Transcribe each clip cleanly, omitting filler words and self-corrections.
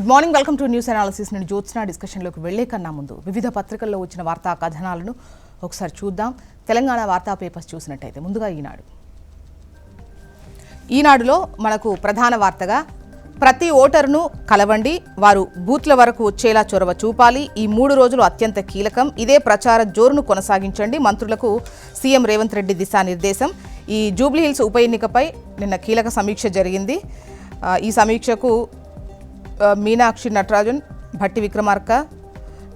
Good morning, welcome to news analysis. నేను జ్యోత్స్న. డిస్కషన్లోకి వెళ్లే కన్నా ముందు వివిధ పత్రికల్లో వచ్చిన వార్తా కథనాలను ఒకసారి చూద్దాం. తెలంగాణ వార్తా పేపర్స్ చూసినట్టయితే ముందుగా ఈనాడులో మనకు ప్రధాన వార్తగా ప్రతి ఓటరును కలవండి, వారు బూత్ల వరకు వచ్చేలా చొరవ చూపాలి, ఈ 3 రోజులు అత్యంత కీలకం, ఇదే ప్రచార జోరును కొనసాగించండి, మంత్రులకు సీఎం రేవంత్ రెడ్డి దిశానిర్దేశం. ఈ జూబ్లీహిల్స్ ఉప ఎన్నికపై నిన్న కీలక సమీక్ష జరిగింది. ఈ సమీక్షకు మీనాక్షి నటరాజన్, భట్టి విక్రమార్క,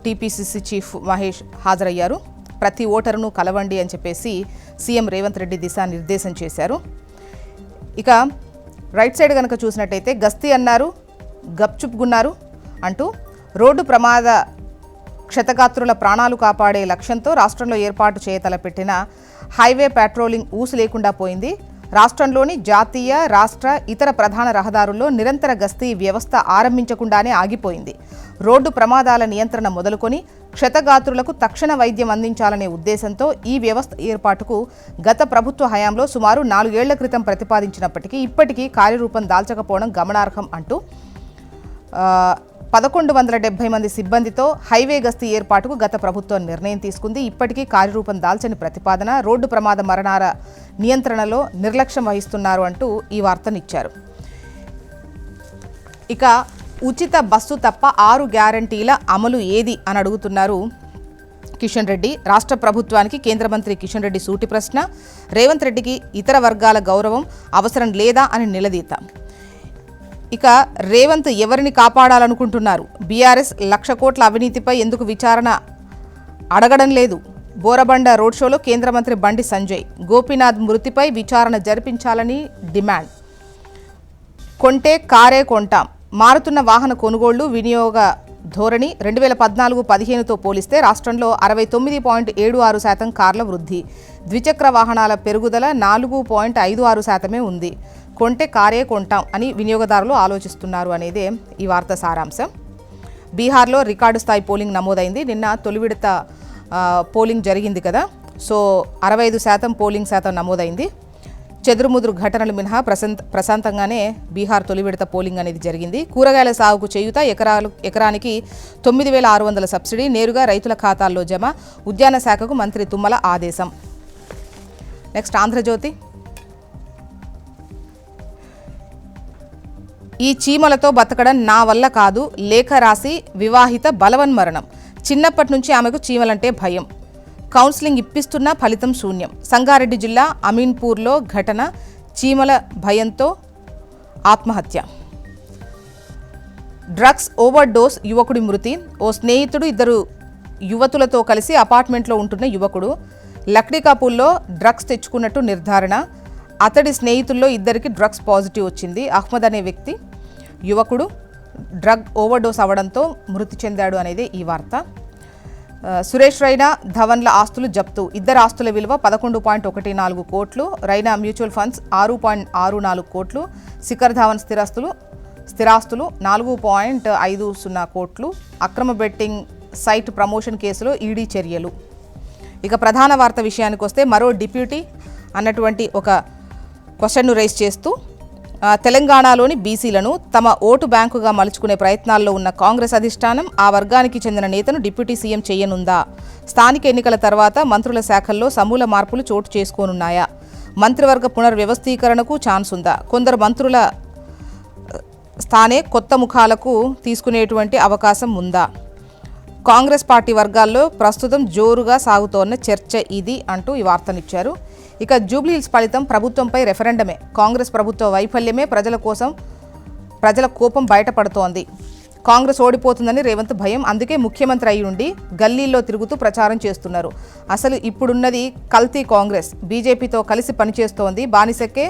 టీపీసీసీ చీఫ్ మహేష్ హాజరయ్యారు. ప్రతి ఓటరును కలవండి అని చెప్పేసి సీఎం రేవంత్ రెడ్డి దిశానిర్దేశం చేశారు. ఇక రైట్ సైడ్ కనుక చూసినట్టయితే గస్తీ అన్నారు, గప్చుప్గున్నారు అంటూ రోడ్డు ప్రమాద క్షతగాత్రుల ప్రాణాలు కాపాడే లక్ష్యంతో రాష్ట్రంలో ఏర్పాటు చేయతలపెట్టిన హైవే పెట్రోలింగ్ ఊసు లేకుండా పోయింది. రాష్ట్రంలోని జాతీయ, రాష్ట్ర, ఇతర ప్రధాన రహదారుల్లో నిరంతర గస్తీ వ్యవస్థ ఆరంభించకుండానే ఆగిపోయింది. రోడ్డు ప్రమాదాల నియంత్రణ మొదలుకొని క్షతగాత్రులకు తక్షణ వైద్యం అందించాలనే ఉద్దేశంతో ఈ వ్యవస్థ ఏర్పాటుకు గత ప్రభుత్వ హయాంలో సుమారు 4 ఏళ్ల క్రితం ప్రతిపాదించినప్పటికీ ఇప్పటికీ కార్యరూపం దాల్చకపోవడం గమనార్హం అంటూ 1170 మంది సిబ్బందితో హైవే గస్తీ ఏర్పాటుకు గత ప్రభుత్వం నిర్ణయం తీసుకుంది. ఇప్పటికీ కార్యరూపం దాల్చని ప్రతిపాదన, రోడ్డు ప్రమాద మరణాల నియంత్రణలో నిర్లక్ష్యం వహిస్తున్నారు అంటూ ఈ వార్తనిచ్చారు. ఇక ఉచిత బస్సు తప్ప 6 గ్యారంటీల అమలు ఏది అని అడుగుతున్నారు కిషన్ రెడ్డి. రాష్ట్ర ప్రభుత్వానికి కేంద్ర మంత్రి కిషన్ రెడ్డి సూటి ప్రశ్న. రేవంత్ రెడ్డికి ఇతర వర్గాల గౌరవం అవసరం లేదా అని నిలదీత. ఇక రేవంత్ ఎవరిని కాపాడాలనుకుంటున్నారు? బీఆర్ఎస్ 1,00,000 కోట్ల అవినీతిపై ఎందుకు విచారణ అడగడం లేదు? బోరబండ రోడ్ షోలో కేంద్ర మంత్రి బండి సంజయ్. గోపీనాథ్ మృతిపై విచారణ జరిపించాలని డిమాండ్. కొంటే కారే కొంటాం, మారుతున్న వాహన కొనుగోళ్లు వినియోగ ధోరణి. 2014-15తో పోలిస్తే రాష్ట్రంలో 69.76% కార్ల వృద్ధి. ద్విచక్ర వాహనాల పెరుగుదల 4.56% ఉంది. కొంటే కారే కొంటాం అని వినియోగదారులు ఆలోచిస్తున్నారు అనేదే ఈ వార్త సారాంశం. బీహార్లో రికార్డు స్థాయి పోలింగ్ నమోదైంది. నిన్న తొలి విడత పోలింగ్ జరిగింది కదా, సో 65% పోలింగ్ శాతం నమోదైంది. చెదురుముదురు ఘటనలు మినహా ప్రశాంతంగానే బీహార్ తొలి విడత పోలింగ్ అనేది జరిగింది. కూరగాయల సాగుకు చేయూత, ఎకరానికి 9,600 సబ్సిడీ నేరుగా రైతుల ఖాతాల్లో జమ. ఉద్యాన శాఖకు మంత్రి తుమ్మల ఆదేశం. నెక్స్ట్ ఆంధ్రజ్యోతి. ఈ చీమలతో బతకడం నా వల్ల కాదు, లేఖ రాసి వివాహిత బలవన్మరణం. చిన్నప్పటి నుంచి ఆమెకు చీమలంటే భయం. కౌన్సిలింగ్ ఇప్పిస్తున్నా ఫలితం శూన్యం. సంగారెడ్డి జిల్లా అమీన్పూర్లో ఘటన, చీమల భయంతో ఆత్మహత్య. డ్రగ్స్ ఓవర్ డోస్, యువకుడి మృతి. ఓ స్నేహితుడు 2 యువతులతో కలిసి అపార్ట్మెంట్లో ఉంటున్న యువకుడు లక్డీకాపూల్లో డ్రగ్స్ తెచ్చుకున్నట్టు నిర్ధారణ. అతడి స్నేహితుల్లో 2కి డ్రగ్స్ పాజిటివ్ వచ్చింది. అహ్మద్ అనే వ్యక్తి యువకుడు డ్రగ్ ఓవర్ డోస్ అవ్వడంతో మృతి చెందాడు అనేది ఈ వార్త. సురేష్ రైనా, ధవన్ల ఆస్తులు జప్తు. 2 ఆస్తుల విలువ 11.14 కోట్లు. రైనా మ్యూచువల్ ఫండ్స్ 6.64 కోట్లు. శిఖర్ ధవన్ స్థిరాస్తులు 4.50 కోట్లు. అక్రమ బెట్టింగ్ సైట్ ప్రమోషన్ కేసులో ఈడీ చర్యలు. ఇక ప్రధాన వార్త విషయానికి వస్తే మరో డిప్యూటీ అన్నటువంటి ఒక క్వశ్చన్ను రైజ్ చేస్తూ తెలంగాణలోని బీసీలను తమ ఓటు బ్యాంకుగా మలుచుకునే ప్రయత్నాల్లో ఉన్న కాంగ్రెస్ అధిష్టానం ఆ వర్గానికి చెందిన నేతను డిప్యూటీ సీఎం చేయనుందా? స్థానిక ఎన్నికల తర్వాత మంత్రుల శాఖల్లో సమూల మార్పులు చోటు చేసుకోనున్నాయా? మంత్రివర్గ పునర్వ్యవస్థీకరణకు ఛాన్స్ ఉందా? కొందరు మంత్రుల స్థానే కొత్త ముఖాలకు తీసుకునేటువంటి అవకాశం ఉందా? కాంగ్రెస్ పార్టీ వర్గాల్లో ప్రస్తుతం జోరుగా సాగుతోన్న చర్చ ఇది అంటూ ఈ వార్తనిచ్చారు. ఇక జూబ్లీహిల్స్ ఫలితం ప్రభుత్వంపై రెఫరెండమే. కాంగ్రెస్ ప్రభుత్వ వైఫల్యమే ప్రజల కోపం బయటపడుతోంది. కాంగ్రెస్ ఓడిపోతుందని రేవంత్ భయం. అందుకే ముఖ్యమంత్రి అయి ఉండి గల్లీల్లో తిరుగుతూ ప్రచారం చేస్తున్నారు. అసలు ఇప్పుడున్నది కల్తీ కాంగ్రెస్. బీజేపీతో కలిసి పనిచేస్తోంది. బానిసకే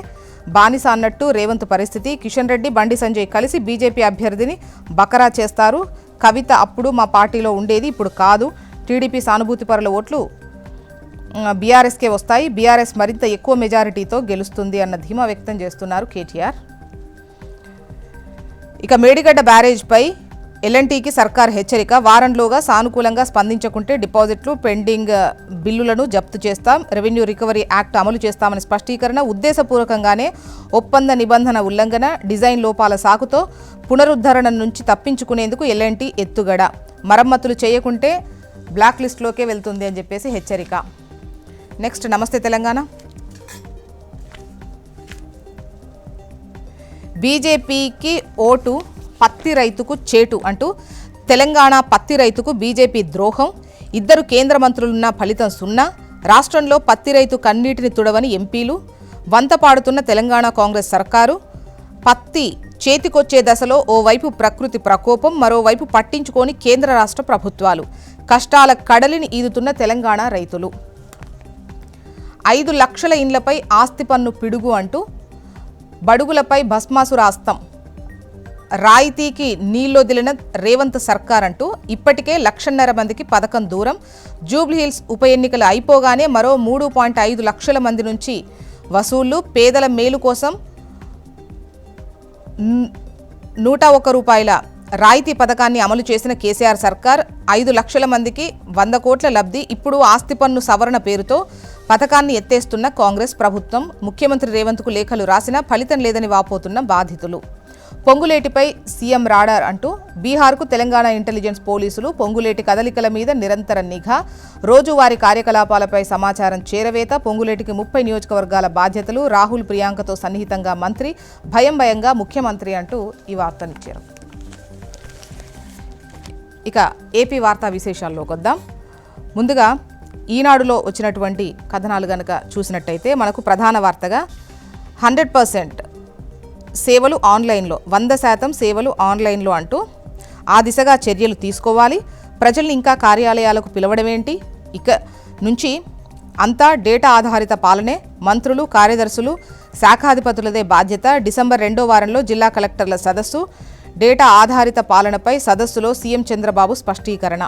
బానిస అన్నట్టు రేవంత్ పరిస్థితి. కిషన్ రెడ్డి, బండి సంజయ్ కలిసి బీజేపీ అభ్యర్థిని బకరా చేస్తారు. కవిత అప్పుడు మా పార్టీలో ఉండేది, ఇప్పుడు కాదు. టీడీపీ సానుభూతి పరుల ఓట్లు బీఆర్ఎస్కే వస్తాయి. బీఆర్ఎస్ మరింత ఎక్కువ మెజారిటీతో గెలుస్తుంది అన్న ధీమా వ్యక్తం చేస్తున్నారు కేటీఆర్. ఇక మేడిగడ్డ బ్యారేజ్పై ఎల్ఎన్టీకి సర్కార్ హెచ్చరిక, వారంలోగా సానుకూలంగా స్పందించకుంటే డిపాజిట్లు పెండింగ్ బిల్లులను జప్తు చేస్తాం, రెవెన్యూ రికవరీ యాక్ట్ అమలు చేస్తామని స్పష్టీకరణ, ఉద్దేశపూర్వకంగానే ఒప్పంద నిబంధన ఉల్లంఘన, డిజైన్ లోపాల సాకుతో పునరుద్ధరణ నుంచి తప్పించుకునేందుకు ఎల్ఎన్టీ ఎత్తుగడ, మరమ్మతులు చేయకుంటే బ్లాక్ లిస్టులోకే వెళ్తుంది అని చెప్పేసి హెచ్చరిక. నెక్స్ట్ నమస్తే తెలంగాణ. బీజేపీకి ఓటు పత్తి రైతుకు చేటు అంటూ తెలంగాణ పత్తి రైతుకు బీజేపీ ద్రోహం, 2 కేంద్ర మంత్రులున్న ఫలితం సున్నా, రాష్ట్రంలో పత్తి రైతు కన్నీటిని తుడవని ఎంపీలు, వంత పాడుతున్న తెలంగాణ కాంగ్రెస్ సర్కారు, పత్తి చేతికొచ్చే దశలో ఓవైపు ప్రకృతి ప్రకోపం, మరోవైపు పట్టించుకోని కేంద్ర రాష్ట్ర ప్రభుత్వాలు, కష్టాల కడలిని ఈదుతున్న తెలంగాణ రైతులు. 5 లక్షల ఇండ్లపై ఆస్తి పన్ను పిడుగు అంటూ బడుగులపై భస్మాసురాస్తం, రాయితీకి నీళ్లొదిలిన రేవంత్ సర్కార్ అంటూ ఇప్పటికే 1.5 మందికి పథకం దూరం, జూబ్లీహిల్స్ ఉప ఎన్నికలు అయిపోగానే మరో 3.5 లక్షల మంది నుంచి వసూళ్లు, పేదల మేలు కోసం 101 రూపాయల రాయితీ పథకాన్ని అమలు చేసిన కేసీఆర్ సర్కార్ 5 లక్షల మందికి 100 కోట్ల లబ్ధి, ఇప్పుడు ఆస్తి పన్ను సవరణ పేరుతో పథకాన్ని ఎత్తేస్తున్న కాంగ్రెస్ ప్రభుత్వం, ముఖ్యమంత్రి రేవంత్కు లేఖలు రాసినా ఫలితం లేదని వాపోతున్న బాధితులు. పొంగులేటిపై సీఎం రాడార్ అంటూ బీహార్కు తెలంగాణ ఇంటెలిజెన్స్ పోలీసులు, పొంగులేటి కదలికల మీద నిరంతర నిఘా, రోజువారీ కార్యకలాపాలపై సమాచారం చేరవేత, పొంగులేటికి 30 నియోజకవర్గాల బాధ్యతలు, రాహుల్ ప్రియాంకతో సన్నిహితంగా మంత్రి, భయంగా ముఖ్యమంత్రి అంటూ ఈ వార్తనిచ్చారు. ఇక ఏపీ వార్తా విశేషాల్లోకి వద్దాం. ముందుగా ఈనాడులో వచ్చినటువంటి కథనాలు గనక చూసినట్టయితే మనకు ప్రధాన వార్తగా 100% సేవలు ఆన్లైన్లో, 100% సేవలు ఆన్లైన్లో అంటూ ఆ దిశగా చర్యలు తీసుకోవాలి, ప్రజల్ని ఇంకా కార్యాలయాలకు పిలవడమేంటి, ఇక నుంచి అంతా డేటా ఆధారిత పాలనే, మంత్రులు, కార్యదర్శులు, శాఖాధిపతులదే బాధ్యత, డిసెంబర్ 2వ వారంలో జిల్లా కలెక్టర్ల సదస్సు, డేటా ఆధారిత పాలనపై సదస్సులో సీఎం చంద్రబాబు స్పష్టీకరణ.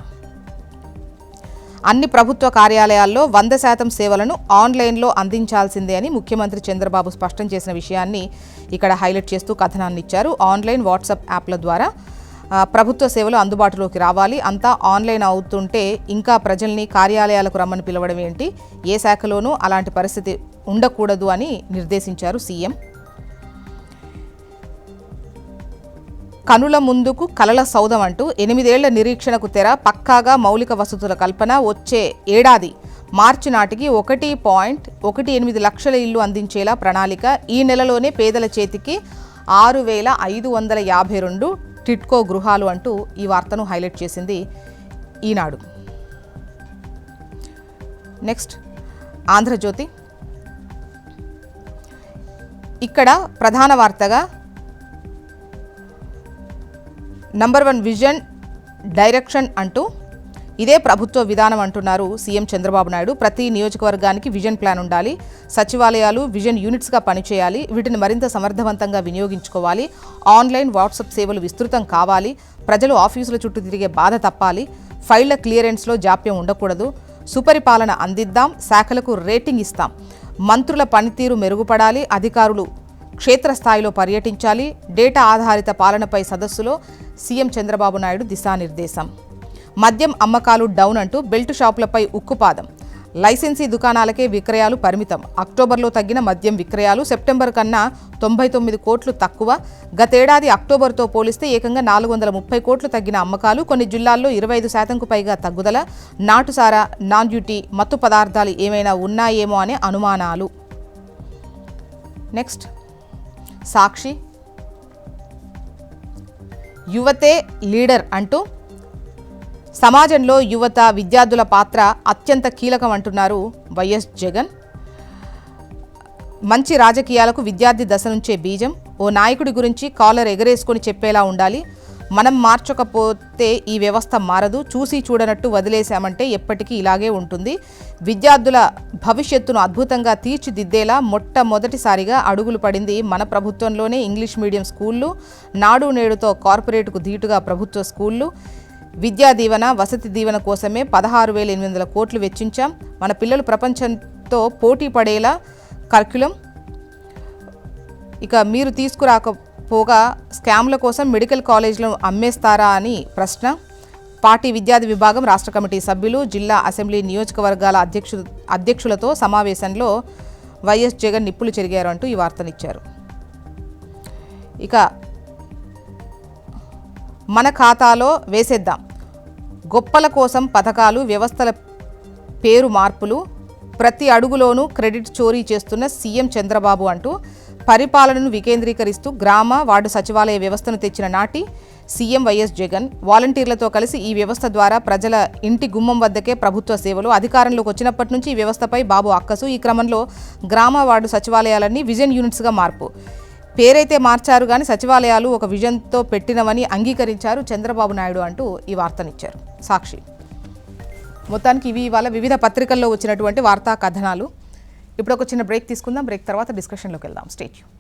అన్ని ప్రభుత్వ కార్యాలయాల్లో 100% సేవలను ఆన్లైన్లో అందించాల్సిందే అని ముఖ్యమంత్రి చంద్రబాబు స్పష్టం చేసిన విషయాన్ని ఇక్కడ హైలైట్ చేస్తూ కథనాన్ని ఇచ్చారు. ఆన్లైన్ వాట్సాప్ యాప్ల ద్వారా ప్రభుత్వ సేవలు అందుబాటులోకి రావాలి, అంతా ఆన్లైన్ అవుతుంటే ఇంకా ప్రజల్ని కార్యాలయాలకు రమ్మని పిలవడం ఏంటి, ఏ శాఖలోనూ అలాంటి పరిస్థితి ఉండకూడదు అని నిర్దేశించారు సీఎం. కనుల ముందుకు కలల సౌధం అంటూ 8 ఏళ్ల నిరీక్షణకు తెర, పక్కాగా మౌలిక వసతుల కల్పన, వచ్చే ఏడాది మార్చి నాటికి 1.18 లక్షల ఇళ్లు అందించేలా ప్రణాళిక, ఈ నెలలోనే పేదల చేతికి 6,552 టిట్కో గృహాలు అంటూ ఈ వార్తను హైలైట్ చేసింది ఈనాడు. నెక్స్ట్ ఆంధ్రజ్యోతి. ఇక్కడ ప్రధాన వార్తగా నంబర్ 1 విజన్ డైరెక్షన్ అంటూ ఇదే ప్రభుత్వ విధానం అంటున్నారు సీఎం చంద్రబాబు నాయుడు. ప్రతి నియోజకవర్గానికి విజన్ ప్లాన్ ఉండాలి, సచివాలయాలు విజన్ యూనిట్స్గా పనిచేయాలి, వీటిని మరింత సమర్థవంతంగా వినియోగించుకోవాలి, ఆన్లైన్ వాట్సాప్ సేవలు విస్తృతం కావాలి, ప్రజలు ఆఫీసుల చుట్టూ తిరిగే బాధ తప్పాలి, ఫైళ్ల క్లియరెన్స్లో జాప్యం ఉండకూడదు, సుపరిపాలన అందిద్దాం, శాఖలకు రేటింగ్ ఇస్తాం, మంత్రుల పనితీరు మెరుగుపడాలి, అధికారులు క్షేత్రస్థాయిలో పర్యటించాలి, డేటా ఆధారిత పాలనపై సదస్సులో సీఎం చంద్రబాబు నాయుడు దిశానిర్దేశం. మద్యం అమ్మకాలు డౌన్ అంటూ బెల్ట్ షాపులపై ఉక్కుపాదం, లైసెన్సీ దుకాణాలకే విక్రయాలు పరిమితం, అక్టోబర్లో తగ్గిన మద్యం విక్రయాలు, సెప్టెంబర్ కన్నా 99 కోట్లు తక్కువ, గతేడాది అక్టోబర్తో పోలిస్తే ఏకంగా 430 కోట్లు తగ్గిన అమ్మకాలు, కొన్ని జిల్లాల్లో 25%కు పైగా తగ్గుదల, నాటుసారా, నాన్ డ్యూటీ మత్తు పదార్థాలు ఏమైనా ఉన్నాయేమో అనే అనుమానాలు. నెక్స్ట్ సాక్షి. యువతే లీడర్ అంటూ సమాజంలో యువత, విద్యార్థుల పాత్ర అత్యంత కీలకం అంటున్నారు వైఎస్ జగన్. మంచి రాజకీయాలకు విద్యార్థి దశ నుంచే బీజం, ఓ నాయకుడి గురించి కాలర్ ఎగరేసుకొని చెప్పేలా ఉండాలి, మనం మార్చకపోతే ఈ వ్యవస్థ మారదు, చూసి చూడనట్టు వదిలేశామంటే ఎప్పటికీ ఇలాగే ఉంటుంది, విద్యార్థుల భవిష్యత్తును అద్భుతంగా తీర్చిదిద్దేలా మొట్టమొదటిసారిగా అడుగులు పడింది మన ప్రభుత్వంలోనే. ఇంగ్లీష్ మీడియం స్కూళ్ళు, నాడు నేడుతో కార్పొరేట్కు ధీటుగా ప్రభుత్వ స్కూళ్ళు, విద్యా దీవెన, వసతి దీవెన కోసమే 16,800 కోట్లు వెచ్చించాం, మన పిల్లలు ప్రపంచంతో పోటీ పడేలా కరిక్యులం, ఇక మీరు పోగా స్కామ్ల కోసం మెడికల్ కాలేజీలను అమ్మేస్తారా అని ప్రశ్న. పార్టీ విద్యార్థి విభాగం రాష్ట్ర కమిటీ సభ్యులు, జిల్లా అసెంబ్లీ నియోజకవర్గాల అధ్యక్షులతో సమావేశంలో వైఎస్ జగన్ నిప్పులు చెరిగారు అంటూ ఈ వార్తనిచ్చారు. ఇక మన ఖాతాలో వేసేద్దాం, గొప్పల కోసం పథకాలు, వ్యవస్థల పేరు మార్పులు, ప్రతి అడుగులోనూ క్రెడిట్ చోరీ చేస్తున్న సీఎం చంద్రబాబు అంటూ పరిపాలనను వికేంద్రీకరిస్తూ గ్రామ వార్డు సచివాలయ వ్యవస్థను తెచ్చిన నాటి సీఎం వైఎస్ జగన్ వాలంటీర్లతో కలిసి ఈ వ్యవస్థ ద్వారా ప్రజల ఇంటి గుమ్మం వద్దకే ప్రభుత్వ సేవలు. అధికారంలోకి వచ్చినప్పటి నుంచి ఈ వ్యవస్థపై బాబు అక్కసు. ఈ క్రమంలో గ్రామ వార్డు సచివాలయాలన్నీ విజన్ యూనిట్స్గా మార్పు. పేరైతే మార్చారు కానీ సచివాలయాలు ఒక విజన్తో పెట్టినవని అంగీకరించారు చంద్రబాబు నాయుడు అంటూ ఈ వార్తనిచ్చారు సాక్షి. మొత్తానికి ఇవి ఇవాళ వివిధ పత్రికల్లో వచ్చినటువంటి వార్తా కథనాలు. ఇప్పుడు ఒక చిన్న బ్రేక్ తీసుకుందాం. బ్రేక్ తర్వాత డిస్కషన్లోకి వెళ్దాం. Stay tune.